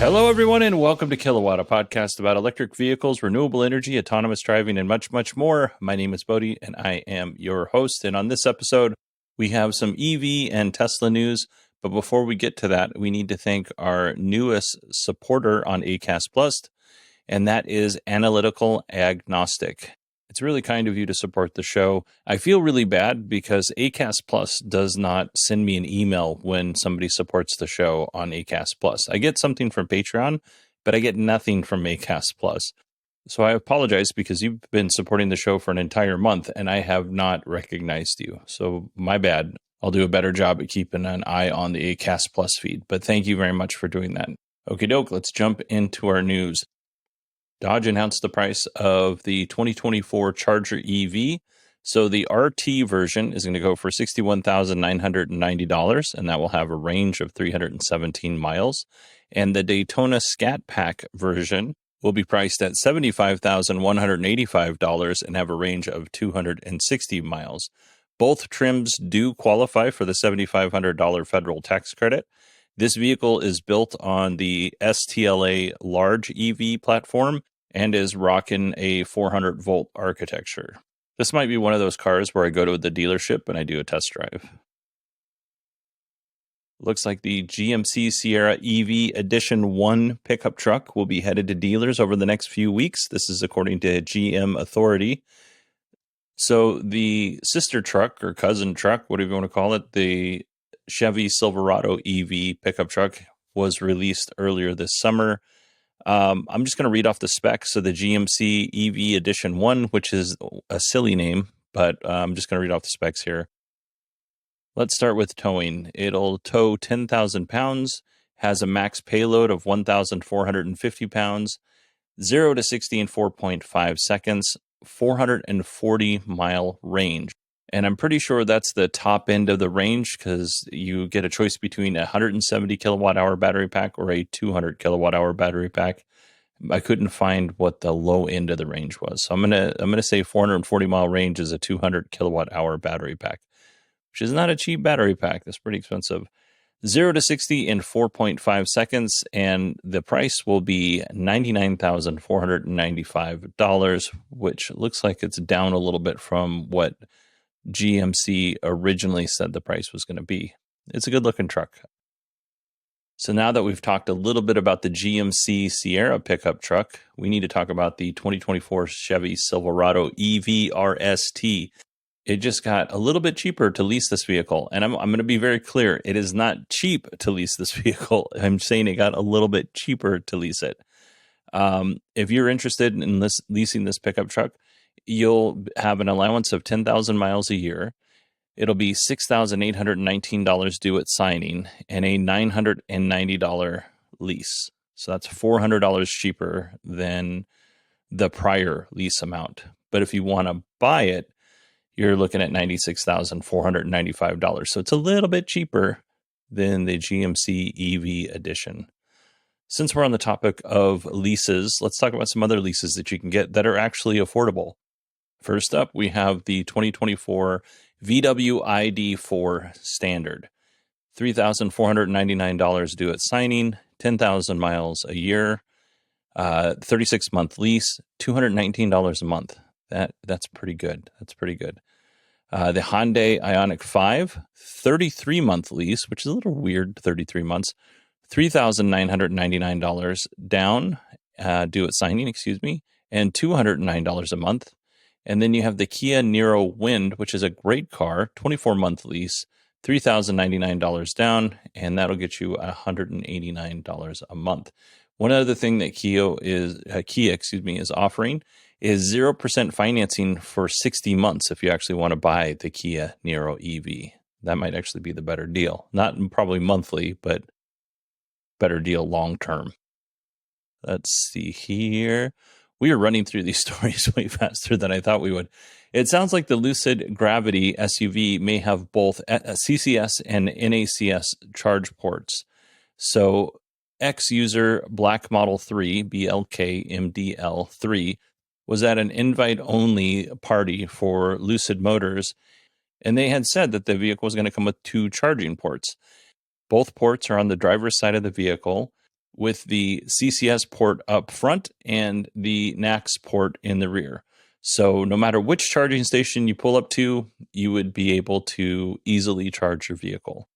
Hello, everyone, and welcome to Kilowatt, a podcast about electric vehicles, renewable energy, autonomous driving, and much, much more. My name is Bodhi, and I am your host. And on this episode, we have some EV and Tesla news. But before we get to that, we need to thank our newest supporter on ACAST Plus, and that is Analytical Agnostic. It's really kind of you to support the show. I feel really bad because ACAST Plus does not send me an email when somebody supports the show on ACAST Plus. I get something from Patreon, but I get nothing from ACAST Plus. So I apologize because you've been supporting the show for an entire month and I have not recognized you. So my bad. I'll do a better job at keeping an eye on the ACAST Plus feed, but thank you very much for doing that. Okie doke, let's jump into our news. Dodge announced the price of the 2024 Charger EV. So the RT version is going to go for $61,990, and that will have a range of 317 miles. And the Daytona Scat Pack version will be priced at $75,185 and have a range of 260 miles. Both trims do qualify for the $7,500 federal tax credit. This vehicle is built on the STLA large EV platform and is rocking a 400-volt architecture. This might be one of those cars where I go to the dealership and I do a test drive. Looks like the GMC Sierra EV Edition 1 pickup truck will be headed to dealers over the next few weeks. This is according to GM Authority. So the sister truck or cousin truck, whatever you want to call it, the Chevy Silverado EV pickup truck was released earlier this summer. I'm just going to read off the specs. So the GMC EV Edition 1, which is a silly name, but I'm just going to read off the specs here. Let's start with towing. It'll tow 10,000 pounds, has a max payload of 1,450 pounds, 0 to 60 in 4.5 seconds, 440-mile range. And I'm pretty sure that's the top end of the range because you get a choice between a 170 kilowatt hour battery pack or a 200 kilowatt hour battery pack. I couldn't find what the low end of the range was. So I'm gonna say 440 mile range is a 200 kilowatt hour battery pack, which is not a cheap battery pack. That's pretty expensive. 0 to 60 in 4.5 seconds, and the price will be $99,495, which looks like it's down a little bit from what GMC originally said the price was going to be. It's a good looking truck. So now that we've talked a little bit about the GMC Sierra pickup truck, we need to talk about the 2024 Chevy Silverado EV RST. It just got a little bit cheaper to lease this vehicle. And I'm going to be very clear. It is not cheap to lease this vehicle. I'm saying it got a little bit cheaper to lease it. If you're interested in leasing this pickup truck, you'll have an allowance of 10,000 miles a year. It'll be $6,819 due at signing and a $990 lease. So that's $400 cheaper than the prior lease amount. But if you want to buy it, you're looking at $96,495. So it's a little bit cheaper than the GMC EV edition. Since we're on the topic of leases, let's talk about some other leases that you can get that are actually affordable. First up, we have the 2024 VW ID4 Standard. $3,499 due at signing, 10,000 miles a year, 36-month lease, $219 a month. That's pretty good. That's pretty good. The Hyundai Ioniq 5, 33-month lease, which is a little weird, 33 months, $3,999 down, due at signing, and $209 a month. And then you have the Kia Niro Wind, which is a great car, 24-month lease, $3,099 down, and that'll get you $189 a month. One other thing that Kia is offering is 0% financing for 60 months if you actually want to buy the Kia Niro EV. That might actually be the better deal. Not probably monthly, but better deal long term. Let's see here. We are running through these stories way faster than I thought we would. It sounds like the Lucid Gravity SUV may have both CCS and NACS charge ports. So X-User Black Model 3, BLK-MDL3, was at an invite-only party for Lucid Motors, and they had said that the vehicle was going to come with 2 charging ports. Both ports are on the driver's side of the vehicle. with the CCS port up front and the NACS port in the rear. So no matter which charging station you pull up to, you would be able to easily charge your vehicle.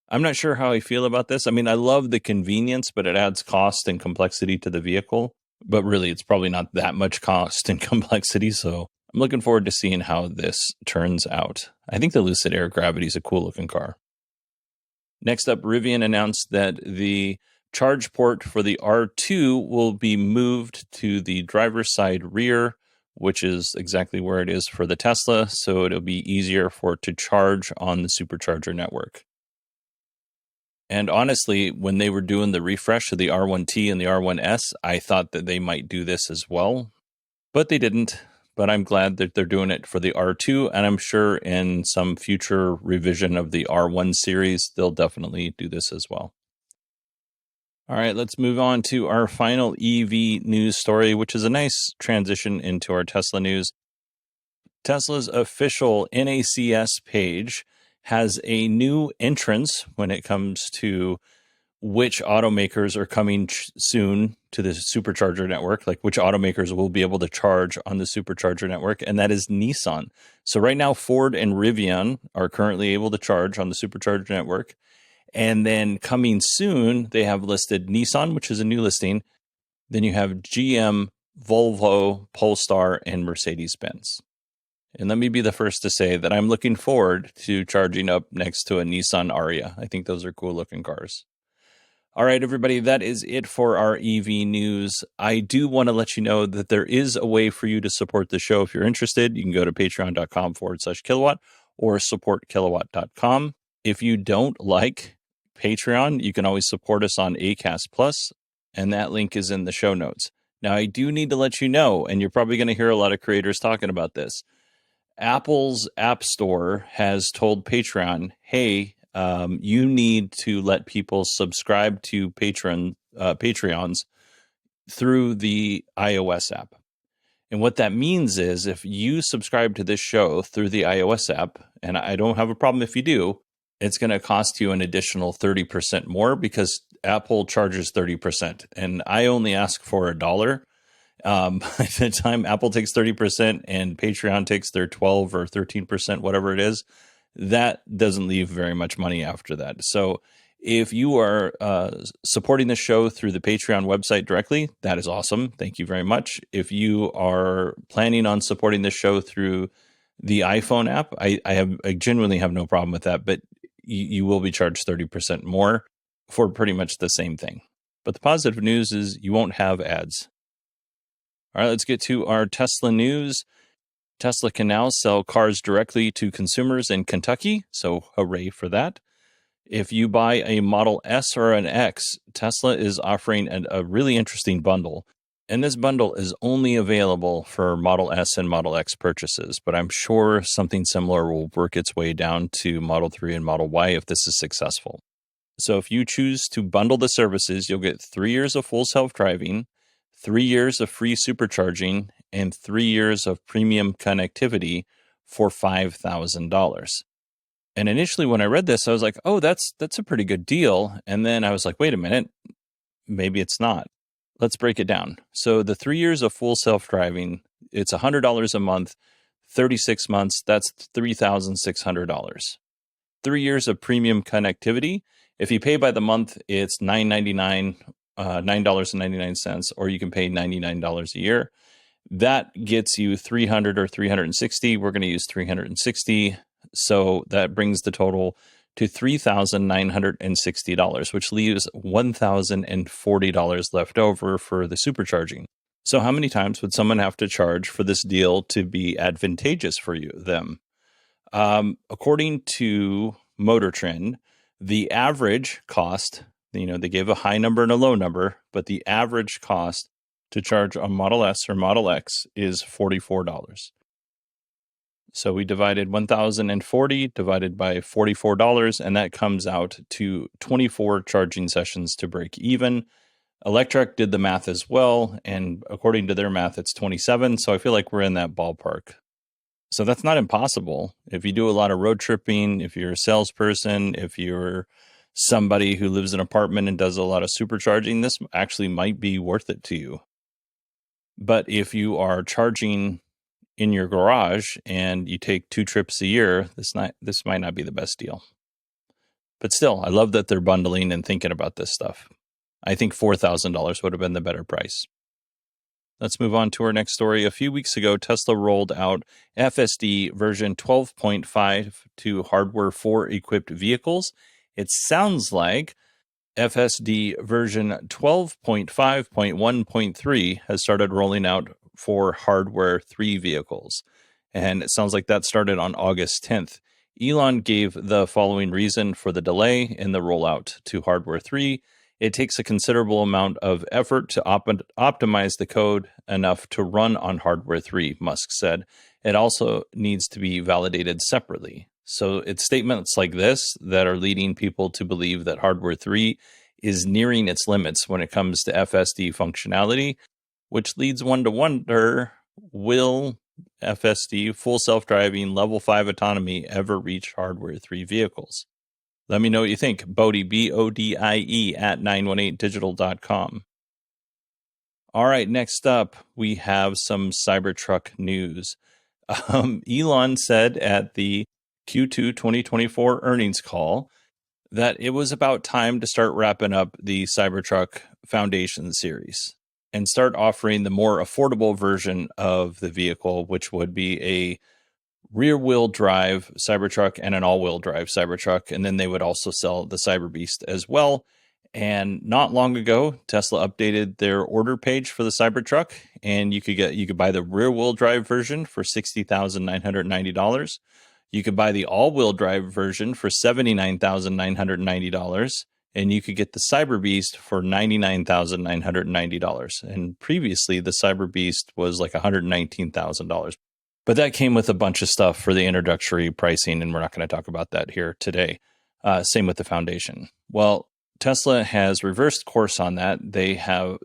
I'm not sure how I feel about this. I mean, I love the convenience, but it adds cost and complexity to the vehicle. But really, it's probably not that much cost and complexity. So I'm looking forward to seeing how this turns out. I think the Lucid Air Gravity is a cool looking car. Next up, Rivian announced that the charge port for the R2 will be moved to the driver's side rear, which is exactly where it is for the Tesla. So it'll be easier for it to charge on the Supercharger network. And honestly, when they were doing the refresh of the R1T and the R1S, I thought that they might do this as well, but they didn't. But I'm glad that they're doing it for the R2, and I'm sure in some future revision of the R1 series, they'll definitely do this as well. All right, let's move on to our final EV news story, which is a nice transition into our Tesla news. Tesla's official NACS page has a new entrance when it comes to which automakers are coming soon to the Supercharger network, like which automakers will be able to charge on the Supercharger network, and that is Nissan. So right now, Ford and Rivian are currently able to charge on the Supercharger network. And then coming soon, they have listed Nissan, which is a new listing. Then you have GM, Volvo, Polestar, and Mercedes-Benz. And let me be the first to say that I'm looking forward to charging up next to a Nissan Ariya. I think those are cool looking cars. All right, everybody, that is it for our EV news. I do want to let you know that there is a way for you to support the show if you're interested. You can go to patreon.com/kilowatt or supportkilowatt.com. If you don't like Patreon, you can always support us on Acast Plus, and that link is in the show notes. Now, I do need to let you know, and you're probably going to hear a lot of creators talking about this. Apple's App Store has told Patreon, hey, you need to let people subscribe to Patreons through the iOS app. And what that means is if you subscribe to this show through the iOS app, and I don't have a problem if you do, it's going to cost you an additional 30% more because Apple charges 30%. And I only ask for $1. By the time Apple takes 30% and Patreon takes their 12 or 13%, whatever it is, that doesn't leave very much money after that. So if you are supporting the show through the Patreon website directly, that is awesome. Thank you very much. If you are planning on supporting the show through the iPhone app, I genuinely have no problem with that, but you will be charged 30% more for pretty much the same thing. But the positive news is you won't have ads. All right, let's get to our Tesla news. Tesla can now sell cars directly to consumers in Kentucky, so hooray for that. If you buy a Model S or an X, Tesla is offering a really interesting bundle. And this bundle is only available for Model S and Model X purchases, but I'm sure something similar will work its way down to Model 3 and Model Y if this is successful. So if you choose to bundle the services, you'll get 3 years of full self-driving, 3 years of free supercharging, and 3 years of premium connectivity for $5,000. And initially when I read this, I was like, oh, that's a pretty good deal. And then I was like, wait a minute, maybe it's not. Let's break it down. So the 3 years of full self-driving, it's $100 a month, 36 months, that's $3,600. 3 years of premium connectivity, if you pay by the month, it's $9.99, $9.99, or you can pay $99 a year. That gets you 300 or 360. We're going to use 360. So that brings the total to $3,960, which leaves $1,040 left over for the supercharging. So how many times would someone have to charge for this deal to be advantageous for them? According to Motor Trend, the average cost, they gave a high number and a low number, but the average cost to charge a Model S or Model X is $44. So we divided 1,040 divided by $44, and that comes out to 24 charging sessions to break even. Electrek did the math as well, and according to their math, it's 27. So I feel like we're in that ballpark. So that's not impossible. If you do a lot of road tripping, if you're a salesperson, if you're somebody who lives in an apartment and does a lot of supercharging, this actually might be worth it to you. But if you are charging in your garage and you take 2 trips a year, this might not be the best deal. But still, I love that they're bundling and thinking about this stuff. I think $4,000 would have been the better price. Let's move on to our next story. A few weeks ago, Tesla rolled out FSD version 12.5 to hardware 4 equipped vehicles. It sounds like FSD version 12.5.1.3 has started rolling out for hardware 3 vehicles. And it sounds like that started on August 10th. Elon gave the following reason for the delay in the rollout to hardware 3. It takes a considerable amount of effort to optimize the code enough to run on hardware 3, Musk said. It also needs to be validated separately. So it's statements like this that are leading people to believe that hardware 3 is nearing its limits when it comes to FSD functionality, which leads one to wonder, will FSD, full self-driving, level 5 autonomy, ever reach hardware 3 vehicles? Let me know what you think. Bodie, BODIE, at 918digital.com. All right, next up, we have some Cybertruck news. Elon said at the Q2 2024 earnings call that it was about time to start wrapping up the Cybertruck Foundation series and start offering the more affordable version of the vehicle, which would be a rear-wheel drive Cybertruck and an all-wheel drive Cybertruck, and then they would also sell the Cyberbeast as well. And not long ago, Tesla updated their order page for the Cybertruck, and you could buy the rear-wheel drive version for $60,990. You could buy the all-wheel drive version for $79,990, and you could get the Cyberbeast for $99,990. And previously, the Cyberbeast was like $119,000. But that came with a bunch of stuff for the introductory pricing, and we're not going to talk about that here today. Same with the Foundation. Well, Tesla has reversed course on that.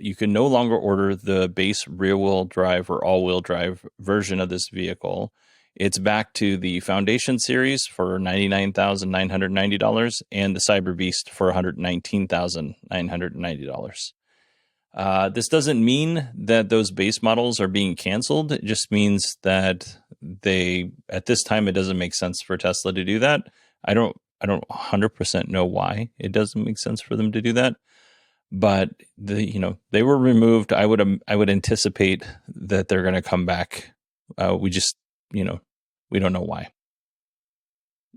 You can no longer order the base rear-wheel drive or all-wheel drive version of this vehicle. It's back to the Foundation series for $99,990 and the Cyberbeast for $119,990. This doesn't mean that those base models are being canceled. It just means that at this time, it doesn't make sense for Tesla to do that. I don't 100% know why it doesn't make sense for them to do that, but they were removed. I would anticipate that they're going to come back. We don't know why.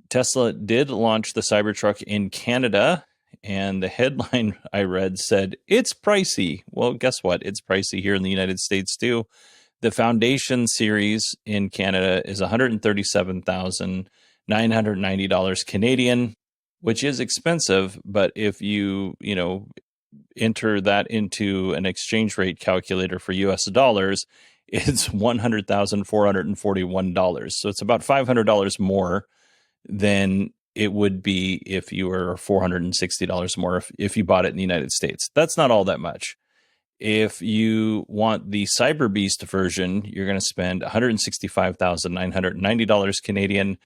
Tesla did launch the Cybertruck in Canada, and the headline I read said, it's pricey. Well, guess what? It's pricey here in the United States too. The Foundation series in Canada is $137,990 Canadian, which is expensive. But if you enter that into an exchange rate calculator for US dollars, it's $100,441. So it's about $500 more than it would be if you were $460 more if you bought it in the United States. That's not all that much. If you want the Cyberbeast version, you're going to spend $165,990 Canadian,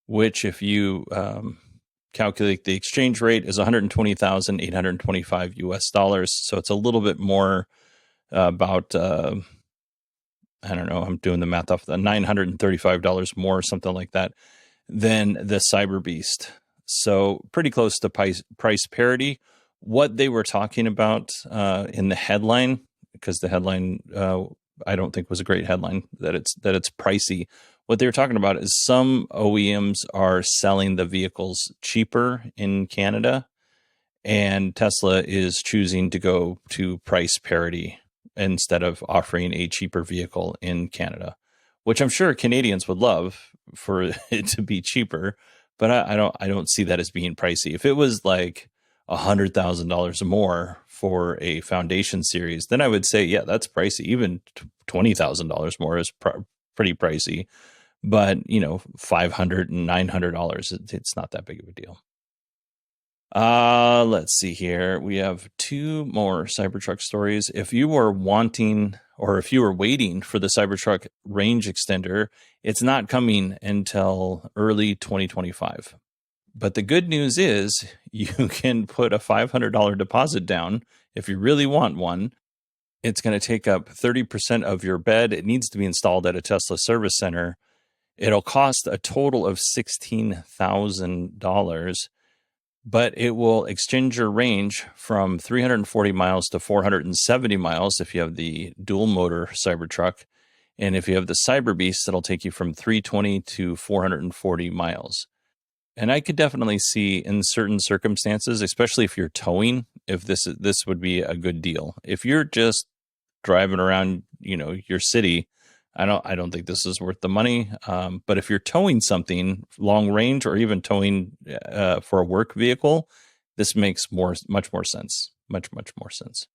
which if you calculate the exchange rate is $120,825 US dollars. So it's a little bit more, about I don't know, I'm doing the math off the $935 more, something like that, than the Cyberbeast. So pretty close to price parity. What they were talking about in the headline, because the headline I don't think was a great headline, that it's pricey. What they were talking about is some OEMs are selling the vehicles cheaper in Canada, and Tesla is choosing to go to price parity instead of offering a cheaper vehicle in Canada, which I'm sure Canadians would love for it to be cheaper, but I don't see that as being pricey. If it was like $100,000 more for a Foundation series, then I would say, yeah, that's pricey. Even $20,000 more is pretty pricey, but $500 and $900, it's not that big of a deal. Let's see here. We have 2 more Cybertruck stories. If you were waiting for the Cybertruck range extender, it's not coming until early 2025. But the good news is you can put a $500 deposit down if you really want one. It's going to take up 30% of your bed. It needs to be installed at a Tesla service center. It'll cost a total of $16,000, but it will extend your range from 340 miles to 470 miles if you have the dual motor Cybertruck. And if you have the Cyber Beast, it'll take you from 320 to 440 miles. And I could definitely see in certain circumstances, especially if you're towing, if this would be a good deal. If you're just driving around, your city, I don't think this is worth the money. But if you're towing something long range or even towing for a work vehicle, this makes much more sense. Much more sense.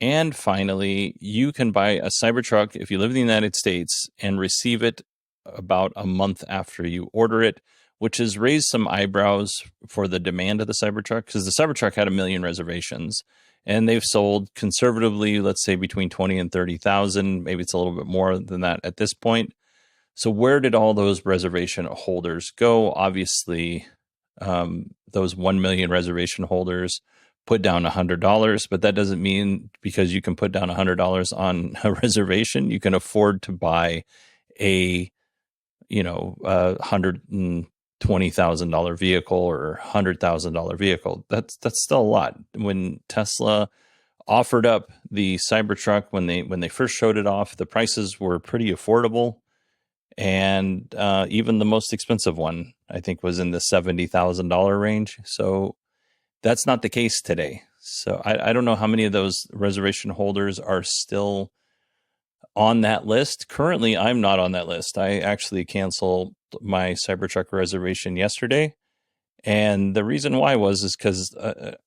And finally, you can buy a Cybertruck if you live in the United States and receive it about a month after you order it, which has raised some eyebrows for the demand of the Cybertruck, because the Cybertruck had 1 million reservations, and they've sold conservatively, let's say between 20 and 30,000. Maybe it's a little bit more than that at this point. So where did all those reservation holders go? Obviously, those 1 million reservation holders put down $100, but that doesn't mean because you can put down $100 on a reservation, you can afford to buy a $120,000 vehicle or $100,000 vehicle. That's still a lot. When Tesla offered up the Cybertruck, when they first showed it off, the prices were pretty affordable, and even the most expensive one, I think, was in the $70,000 range. So that's not the case today. So I don't know how many of those reservation holders are still on that list. Currently, I'm not on that list. I actually canceled my Cybertruck reservation yesterday. And the reason why is because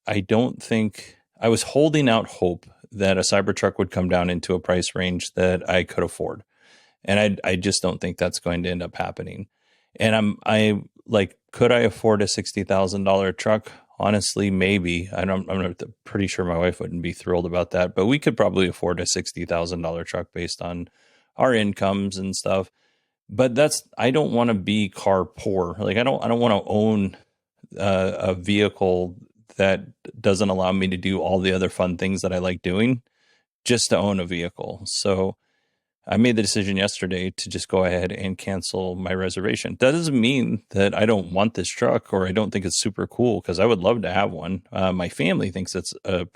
I don't think I was holding out hope that a Cybertruck would come down into a price range that I could afford. And I just don't think that's going to end up happening. And could I afford a $60,000 truck? Honestly, maybe. I'm pretty sure my wife wouldn't be thrilled about that, but we could probably afford a $60,000 truck based on our incomes and stuff. But I don't want to be car poor. Like I don't want to own a vehicle that doesn't allow me to do all the other fun things that I like doing just to own a vehicle. So I made the decision yesterday to just go ahead and cancel my reservation. That doesn't mean that I don't want this truck or I don't think it's super cool, because I would love to have one. My family thinks it's an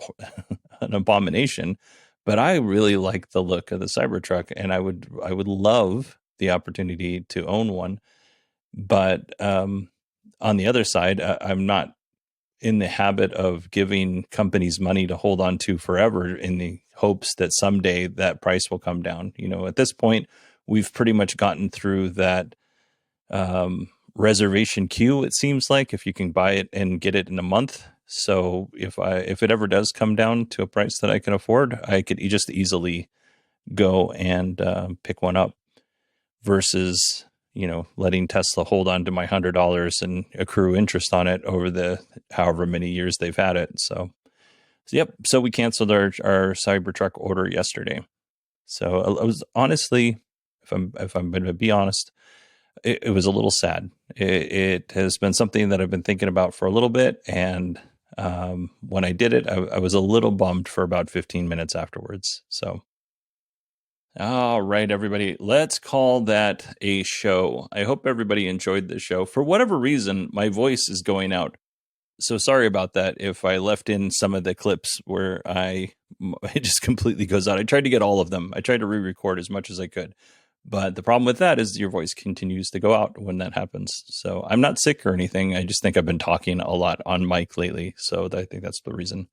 abomination, but I really like the look of the Cybertruck, and I would love the opportunity to own one. But on the other side, I'm not in the habit of giving companies money to hold on to forever in the hopes that someday that price will come down. At this point, we've pretty much gotten through that reservation queue, it seems like, if you can buy it and get it in a month. So if it ever does come down to a price that I can afford, I could just easily go and pick one up versus letting Tesla hold on to my $100 and accrue interest on it over the however many years they've had it. So yep. So we canceled our Cybertruck order yesterday. So I was honestly, if I'm going to be honest, it was a little sad. It has been something that I've been thinking about for a little bit, and when I did it, I was a little bummed for about 15 minutes afterwards. So. All right, everybody, let's call that a show. I hope everybody enjoyed the show. For whatever reason, my voice is going out. So sorry about that if I left in some of the clips where it just completely goes out. I tried to get all of them. I tried to re-record as much as I could. But the problem with that is your voice continues to go out when that happens. So I'm not sick or anything. I just think I've been talking a lot on mic lately. So I think that's the reason.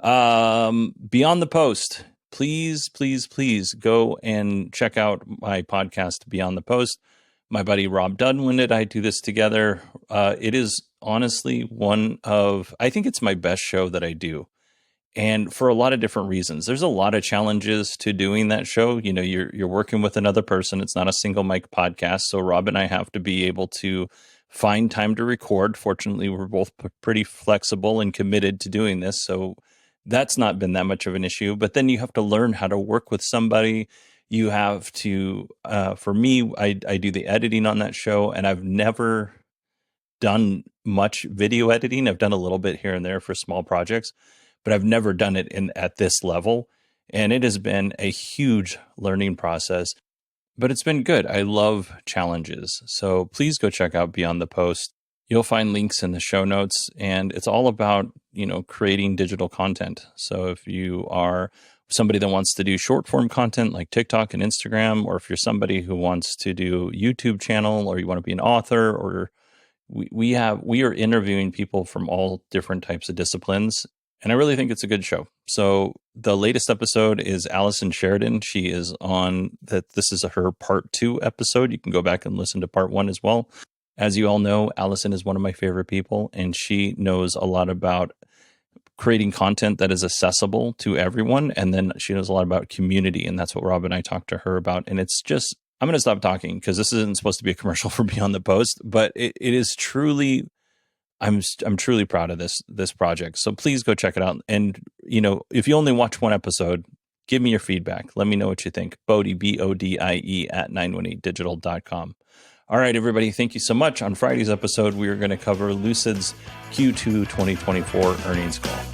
Beyond the Post. Please go and check out my podcast, Beyond the Post. My buddy Rob Dunwin and I do this together. It is honestly I think it's my best show that I do. And for a lot of different reasons. There's a lot of challenges to doing that show. You're working with another person. It's not a single mic podcast. So Rob and I have to be able to find time to record. Fortunately, we're both pretty flexible and committed to doing this. So that's not been that much of an issue. But then you have to learn how to work with somebody. You have to, for me, I do the editing on that show, and I've never done much video editing. I've done a little bit here and there for small projects, but I've never done it at this level. And it has been a huge learning process, but it's been good. I love challenges. So please go check out Beyond the Post. You'll find links in the show notes, and it's all about, creating digital content. So if you are somebody that wants to do short form content like TikTok and Instagram, or if you're somebody who wants to do YouTube channel, or you want to be an author, or we are interviewing people from all different types of disciplines. And I really think it's a good show. So the latest episode is Allison Sheridan. She is on that. This is her part 2 episode. You can go back and listen to part 1 as well. As you all know, Allison is one of my favorite people, and she knows a lot about creating content that is accessible to everyone. And then she knows a lot about community. And that's what Rob and I talked to her about. And it's just, I'm going to stop talking because this isn't supposed to be a commercial for Beyond the Post, but it is truly, I'm truly proud of this project. So please go check it out. And, if you only watch one episode, give me your feedback. Let me know what you think. Bodie, BODIE at 918digital.com. All right, everybody, thank you so much. On Friday's episode, we are going to cover Lucid's Q2 2024 earnings call.